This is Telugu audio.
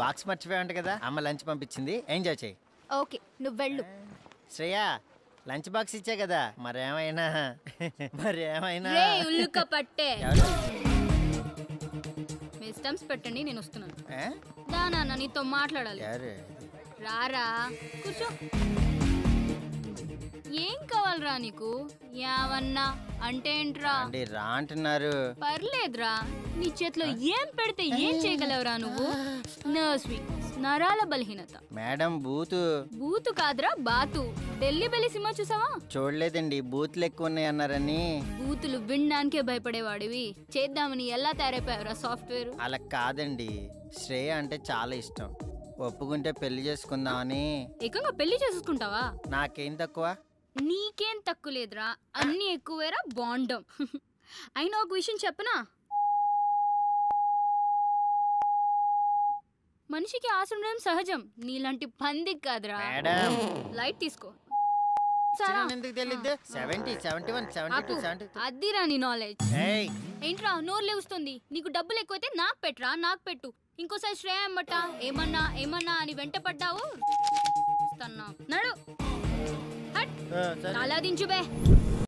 బాక్స్ మర్చిపోయావంట కదా, అమ్మ లంచ్ పంపించింది, ఎంజాయ్ చేయి. ఓకే నువ్వు వెళ్ళు. శ్రేయా లంచ్ బాక్స్ ఇచ్చా కదా, మరేమైనా రే ఉల్లుక పట్టే. ఎవరు? మీ స్టంప్స్ పెట్టండి, నేను వస్తున్నాను. ఏ? దానా నీతో మాట్లాడాలి. ఎవరు? రారా కూర్చో. ఏం కావాలరా నీకు? యావన్నా అంటే ఏంట్రా? అంటే రా అంటున్నారు. పర్లేదురా, నీ చేతిలో ఏం పెడితే ఏం చేయగలవురా నువ్వు? నర్వ్స్ వీక్నెస్, నరాల బలహీనత. మేడం బూతు. బూతు కాదురా బాతు. ఢిల్లీ బెల్లి సినిమా చూసావా? చూడలేదండి, బూతులు ఎక్కువ ఉన్నాయి అన్నారని. బూతులు వినడానికే భయపడేవాడివి చేద్దామని ఎలా తయారైపోయావురా సాఫ్ట్వేర్? అలా కాదండి, శ్రేయ అంటే చాలా ఇష్టం, ఒప్పుకుంటే పెళ్లి చేసుకుందామని. ఏకంగా పెళ్లి చేసుకుంటావా? నాకేం తక్కువ? నీకేం తక్కువ లేదురా, అన్ని ఎక్కువేరా బాండం. అయినా ఒక విషయం చెప్పనా, మనిషికి ఆశ ఉండడం సహజం, నీలాంటి పందికి కాదురా. మేడం లైట్ తీసుకో. ఎందుకు తెలియదు? 70, 71, 72, 73. అదిరా నీ నాలెడ్జ్. ఏయ్ ఏంట్రా నోరు లేవుస్తుంది? నీకు డబ్బులు ఎక్కువైతే నాకు పెట్టరా, నాకు పెట్టు. ఇంకోసారి శ్రేయ అమ్మట ఏమన్నా ఏమన్నా అని వెంట పడ్డావు నడు. సరే. అలా దించు బే.